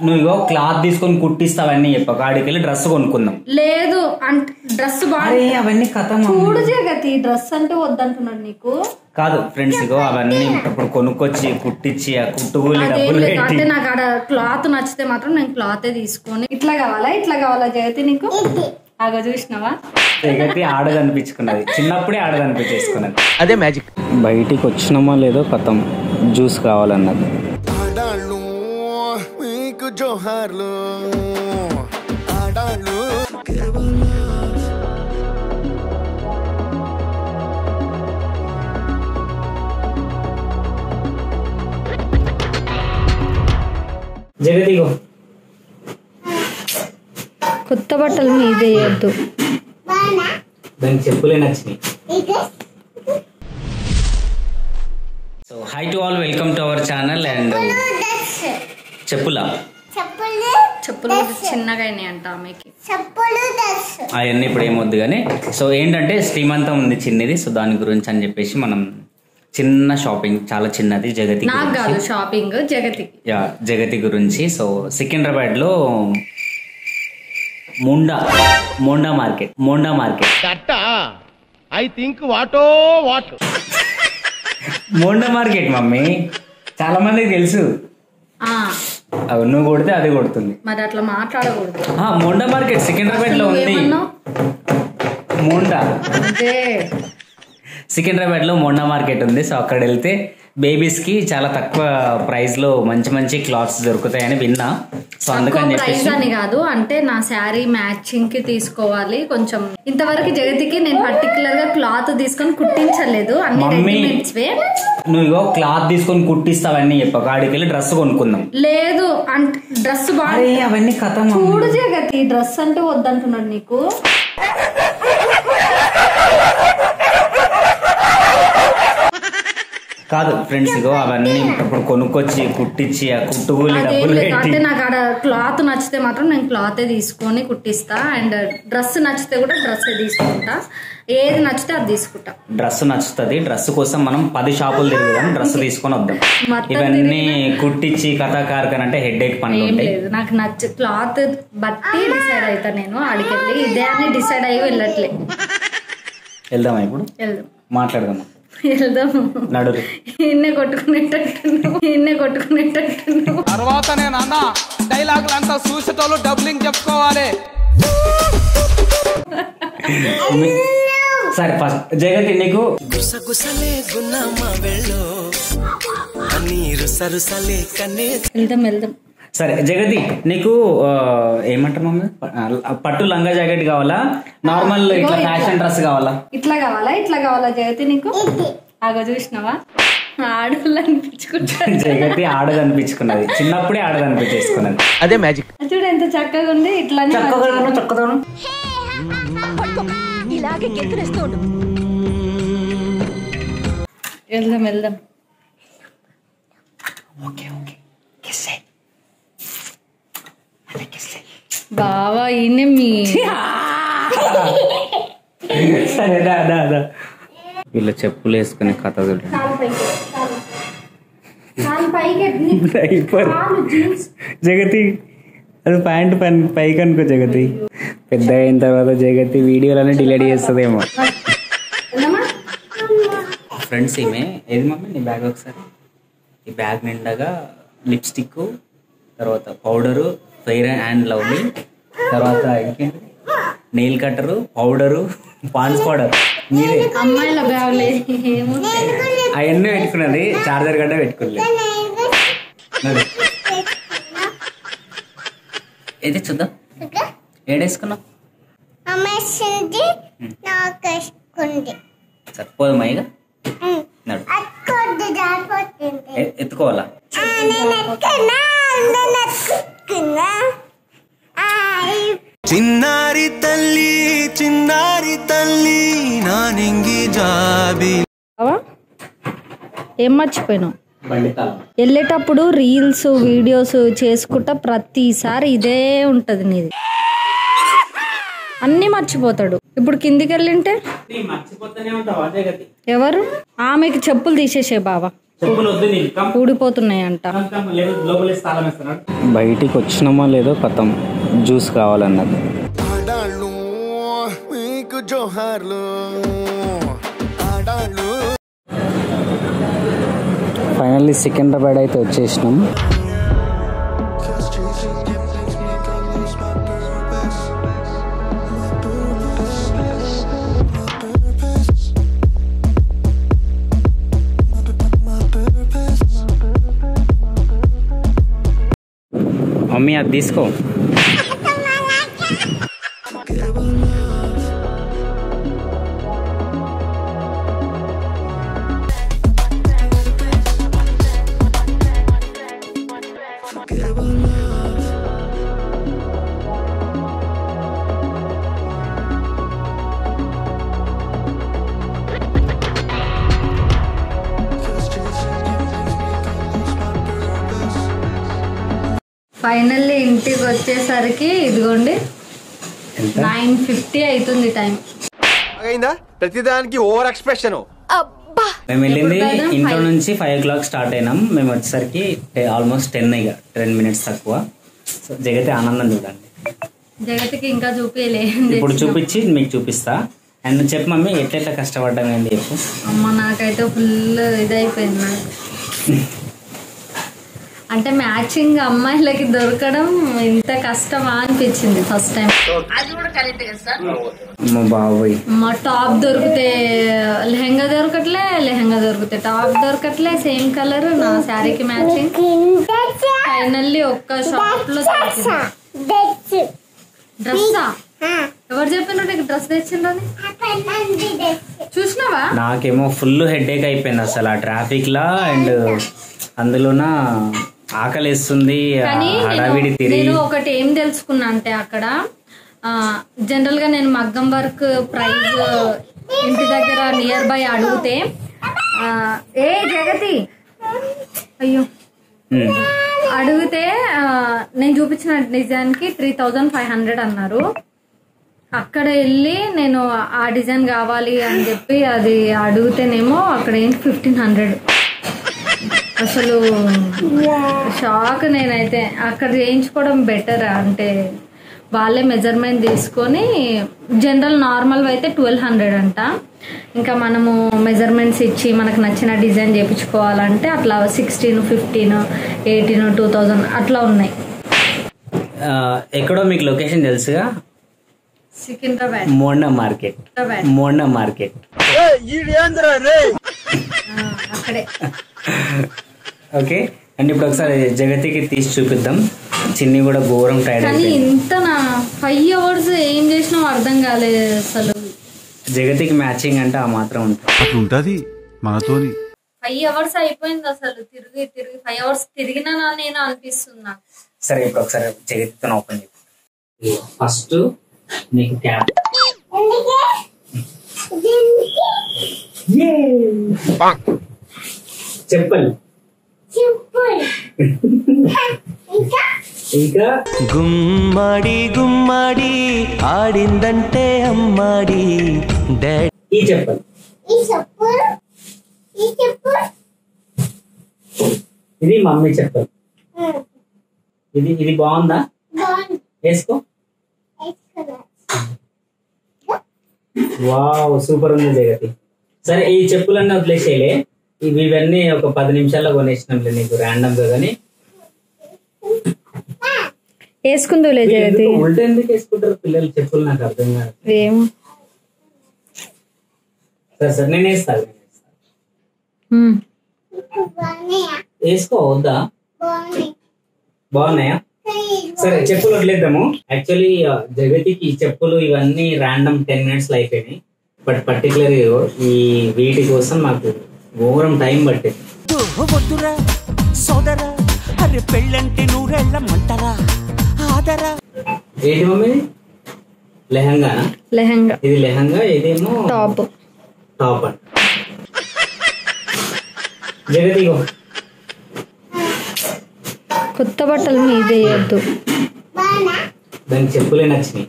నువ్వు క్లాత్ తీసుకొని కుట్టిస్తావన్నీ చెప్పక ఆడికెళ్ళి డ్రెస్ కొనుక్కుందాం. లేదు అంటే డ్రెస్ బాగా అవన్నీ కథ చూడు జగతి, డ్రెస్ అంటే వద్దంటున్నాడు నీకు. కాదు ఫ్రెండ్స్, ఇగో అవన్నీ ఇప్పుడు కొనుక్కొచ్చి కుట్టించి ఆ కుట్టుకూలి డబ్బులు అంటే నాకు ఆడ క్లాత్ నచ్చితే మాత్రం నేను క్లాతే తీసుకొని. ఇట్లా కావాలా జగతి నీకు? అగో చూసినావా, జగతి ఆడదనిపించుకున్నది, చిన్నప్పుడే ఆడదనిపించేసుకున్నది. అదే మ్యాజిక్. బయటికి వచ్చినామో లేదో కథం జ్యూస్ కావాలన్నది. జగతిగో కొత్త బట్టలు మీదేయద్దు, దానికి చెప్పులే నచ్చినాయి. So high to all, welcome to our channel. And చెప్పులు చిన్నగా అంట ఆమెకి, అవన్నీ ఇప్పుడు ఏమొద్దు కానీ. సో ఏంటంటే శ్రీమంతం ఉంది చిన్నది, సో దాని గురించి అని చెప్పేసి మనం చిన్న షాపింగ్, చాలా చిన్నది. జగతి నాకు కాదు షాపింగ్, జగతి గురించి. సో సికింద్రాబాద్ లో Monda market I think Monda market mummy చాలా మందికి తెలుసు. నువ్వు కొడితే అది కొడుతుంది, మరి అట్లా మాట్లాడకూడదు. మోండా మార్కెట్ సికింద్రాబాద్ లో ఉంది. సికింద్రాబాద్ లో మోండా మార్కెట్ ఉంది. సో అక్కడ వెళ్తే బేబీస్ కి చాలా తక్కువ ప్రైస్ లో మంచి మంచి క్లాత్స్ దొరుకుతాయని విన్నా. సో అందుకని ప్రైస్ అని కాదు, అంటే నా శారీ మ్యాచింగ్ కి తీసుకోవాలి. కొంచెం ఇంతవరకు జగతికి నేను పర్టికులర్ గా క్లాత్ తీసుకొని కుట్టించలేదు, అన్ని రెడీమేడ్స్ వే. నువ్వు క్లాత్ తీసుకొని కుట్టిస్తావన్నీ చెప్పక ఆడికెళ్ళి డ్రెస్ కొనుక్కుందాం. లేదు అంటే డ్రెస్ బాగా అవన్నీ కథ చూడు జగతి, డ్రెస్ అంటే వద్దంటున్నాడు నీకు. కాదు ఫ్రెండ్స్, ఇగో అవన్నీ ఇప్పుడు కొనుక్కొచ్చి కుట్టించి ఆ కుట్టుకూలి డబ్బులు. అంటే నాకు ఆడ క్లాత్ నచ్చితే మాత్రం నేను క్లాతే తీసుకొని కుట్టిస్తా, అండ్ డ్రెస్ నచ్చితే కూడా డ్రెస్ తీసుకుంటా, ఏది నచ్చితే అది తీసుకుంటా. డ్రెస్ నచ్చుతుంది, డ్రెస్ కోసం మనం 10 షాపులు తిరుగుదాం, డ్రెస్ తీసుకొని వద్దాం. ఇవన్నీ కుట్టించి కథాకారకన్ అంటే హెడ్ ఏక్ పనులు ఉంటాయి. నాకు నచ్చ క్లాత్ బట్టి డిసైడ్ అవుతా నేను, ఆడికెళ్ళి ఇదే అని డిసైడ్ అయ్యి వెళ్ళట్లే. వెళ్దామా ఇప్పుడు? వెళ్దాం, మాట్లాడదామా? వెళ్దాం. నడు, ఇన్నే కొట్టుకునేటట్టు తర్వాత నేను అన్న డైలాగులు అంతా చూసేటోళ్ళు డబ్లింగ్ చెప్పుకోవాలి. సరే ఫస్ట్ జగతి నీకు వెళ్దాం. సరే జగతి నీకు ఏమంటారు మమ్మీ, పట్టు లంగా జాకెట్ కావాలా, నార్మల్ ఇట్లా ఫ్యాషన్ డ్రెస్ కావాలా? ఇట్లా కావాలా జగతి నీకు? అగో చూసినావా, ఆడవాళ్ళు అనిపించుకుంటారు. జగతి ఆడదనిపించుకున్నది, చిన్నప్పుడే ఆడదనిపించేసుకున్నది. అదే మ్యాజిక్. చూడు ఎంత చక్కగా ఉంది. ఇట్లానే చక్కగా వెళ్దాం. బావా ఈయన మీ సరే వీళ్ళ చెప్పులు వేసుకునే కథ జగతి, అది ప్యాంట్ పైకి అనుకో జగతి. పెద్ద అయిన తర్వాత జగతి వీడియోలన్నీ డిలీట్ చేస్తుందేమో. ఫ్రెండ్స్ ఈమె ఏది మమ్మీ నీ బ్యాగ్ ఒకసారి, ఈ బ్యాగ్ నిండగా లిప్స్టిక్, తర్వాత పౌడరు, ఫెయిర్ అండ్ లవ్లీ, తర్వాత ఇంకేంటి నెయిల్ కట్టరు, పౌడరు, పాండ్స్ పౌడర్. మీరే అమ్మాయిల బ్యాగ్ అవన్నీ పెట్టుకున్నది, చార్జర్ గడ్డ పెట్టుకోలేదు. ఏది చూద్దాం, ఏడేసుకున్నావు? సరిపోదమ్మా ఇక నడు. ఎత్తుకోవాలా? చిన్నారి తల్లి నానింగి జాబి. ఏం మర్చిపోయినావు? వెళ్ళేటప్పుడు రీల్స్ వీడియోస్ చేసుకుంటా ప్రతిసారి ఇదే ఉంటది నీది, అన్ని మర్చిపోతాడు. ఇప్పుడు కిందికి వెళ్ళింటే ఎవరు? ఆమెకి చెప్పులు తీసేసే బావా, చెప్పులు వద్దు నీకు, ఊడిపోతున్నాయంట. బయటికి వచ్చినామో లేదో కథం జ్యూస్ కావాలన్నది. ఫైనల్లీ సికింద్రాబాద్ అయితే వచ్చేసినాం. మమ్మీ అది తీసుకో. ఫైనల్లీ ఇంటికి వచ్చేసరికి ఇదిగోండి 9:50 అవుతుంది టైం. ప్రతిదానికి ఓవర్ ఎక్స్ప్రెషన్. మేము వెళ్ళింది ఇంట్లో నుంచి 5 o'clock స్టార్ట్ అయినాం. మేము వచ్చేసరికి ఆల్మోస్ట్ 10 ఇక 10 minutes తక్కువ. సో జగతి ఆనందం చూడండి. జగతికి ఇంకా చూపించలేదు, ఇప్పుడు చూపించి మీకు చూపిస్తా. అండ్ చెప్పు మమ్మీ ఎట్లెట్లా కష్టపడ్డాం ఏంటి చెప్పు. అమ్మ నాకైతే ఫుల్ ఇదైపోయింది నాకు. అంటే మ్యాచింగ్ అమ్మాయిలకి దొరకడం ఇంత కష్టమా అనిపించింది ఫస్ట్ టైం. బాబోయ్, మా టాప్ దొరికితే లెహంగా దొరకట్లే, లెహంగా దొరికితే టాప్ దొరకట్లే, సేమ్ కలర్ నా శారీకి మ్యాచింగ్. ఫైనల్లీ ఒక్క షాప్ లో డ్రెస్సా? ఎవరు చెప్పిన నీకు డ్రెస్ తెచ్చిండ్రని? చూసినావా? నాకేమో ఫుల్ హెడేక్ అయిపోయింది అసలు ఆ ట్రాఫిక్ లా. అండ్ అందులోన ఆకలిస్తుంది, హడావిడి తిరిగి. నేను ఒకటి ఏం తెలుసుకున్నా అంటే అక్కడ జనరల్ గా నేను మగ్గం వర్క్ ప్రైస్ ఇంటి దగ్గర నియర్ బై అడిగితే ఏ జగతి అయ్యో అడిగితే నేను చూపించిన డిజైన్ కి 3,500 అన్నారు. అక్కడ వెళ్ళి నేను ఆ డిజైన్ కావాలి అని చెప్పి అది అడిగితేనేమో అక్కడ ఏంటి 1,500. అసలు షాక్. నేనైతే అక్కడ చేయించుకోవడం బెటర్. అంటే వాళ్ళే మెజర్మెంట్ తీసుకొని జనరల్ నార్మల్ అయితే 1,200 అంట. ఇంకా మనము మెజర్మెంట్స్ ఇచ్చి మనకు నచ్చిన డిజైన్ చేయించుకోవాలంటే అట్లా 16, 15, 18, 2,000 అట్లా ఉన్నాయి. ఎక్కడో మీకు లొకేషన్ తెలుసుగా? సికింద్రాబాద్ మోండా మార్కెట్. మోండా మార్కెట్ అక్కడే. ఓకే. అండ్ ఇప్పుడు ఒకసారి జగతికి తీసి చూపిద్దాం. చిన్ని కూడా ఘోరం టైర్డ్ కానీ ఇంత నా 5 hours ఏం చేసినావు అర్థం కాలేదు అసలు. జగతికి మ్యాచింగ్ అంటే ఆ మాత్రం ఉంటుంది మనతోని. 5 hours అయిపోయింది అసలు. తిరిగి 5 hours తిరిగినా నేను అనిపిస్తున్నా. సరే ఇప్పుడు ఒకసారి జగతితో ఓపెన్ చేయి. ఫస్ట్ నీకు క్యాప్ చెప్పండి. ఇంకా గుమ్మడి గుమ్మడి ఆడిందంటే అమ్మాడి ఈ చెప్పండి. ఇది మమ్మీ చెప్పండి. ఇది బాగుందా? వేసుకో. వావ్ సూపర్ ఉంది జగతి. సరే ఈ చెప్పులన్నీ వదిలేసేలే. ఇవన్నీ ఒక 10 నిమిషాల్లో కొనేసినాంలే నీకు ర్యాండమ్ గా. కానీ వేసుకుందో జగతి ఉల్టా ఎందుకు వేసుకుంటారు పిల్లలు చెప్పులు? నాకు అర్థం కాదు. సరే సరే నేను వేస్తాను. వేసుకో. వద్దా? బాగున్నాయా? సరే చెప్పులు వదిలేద్దాము. యాక్చువల్లీ జగతికి ఈ చెప్పులు ఇవన్నీ ర్యాండమ్ 10 minutes లో అయిపోయినాయి. బట్ పర్టికులర్ ఈ వీటి కోసం మాకు ఘోరం టైం పట్టింది. పెళ్ళంటే నూరెళ్ళమంటారా ఆదరా. ఏంటి మమ్మీ? లెహంగా. లెహంగా. ఇది లెహంగా, ఇదేమో టాప్. టాప్ అంట. జగతి కొత్త బట్టలు మీదేయద్దు. దానికి చెప్పులే నచ్చినాయి.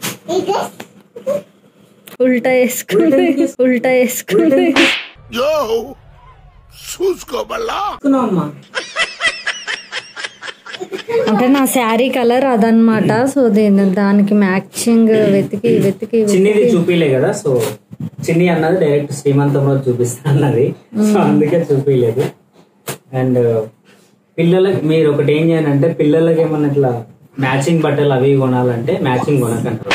ఉల్టా వేసుకుంది. అమ్మా అంటే నా శారీ కలర్ అదనమాట. సో దానికి మ్యాచింగ్ వెతికి వెతికి చిన్నిది చూపిలే కదా, సో చిన్ని అన్నది డైరెక్ట్ శ్రీమంతంలో చూపిస్తా అన్నది, సో అందుకే చూపిలేదు. అండ్ పిల్లలకి మీరు ఒకటి ఏం చేయాలంటే, పిల్లలకి ఏమన్నా ఇట్లా మ్యాచింగ్ బట్టలు అవి కొనాలంటే మ్యాచింగ్ కొనకంటారు.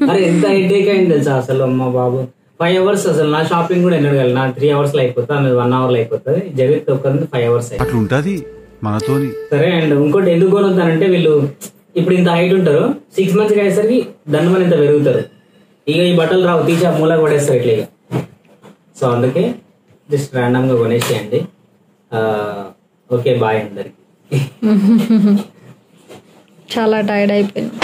అరే ఎంత హెడేక్ అయింది తెలుసా అసలు, అమ్మ బాబు 5 hours అసలు. నా షాపింగ్ కూడా ఎన్నడు వెళ్ళి, నా 3 hours లో అయిపోతుంది, ఆమె 1 hour లో అయిపోతుంది. జగత్ ఒక 5 hours అయింది. అట్లుంటది మనతోని. సరే. అండ్ ఇంకోటి ఎందుకు కొనుతానంటే, వీళ్ళు ఇప్పుడు ఇంత హైట్ ఉంటారు, 6 months అయ్యేసరికి దాన్ని మన ఇంత పెరుగుతారు. ఇక ఈ బట్టలు రావు, తీసి ఆ మూల పడేస్తారు ఇట్లా ఇక. సో అందుకే జస్ట్ ర్యాండమ్ గా కొనేసేయండి. ఓకే బాయ్ అందరికి. చాలా టైర్డ్ అయిపోయింది.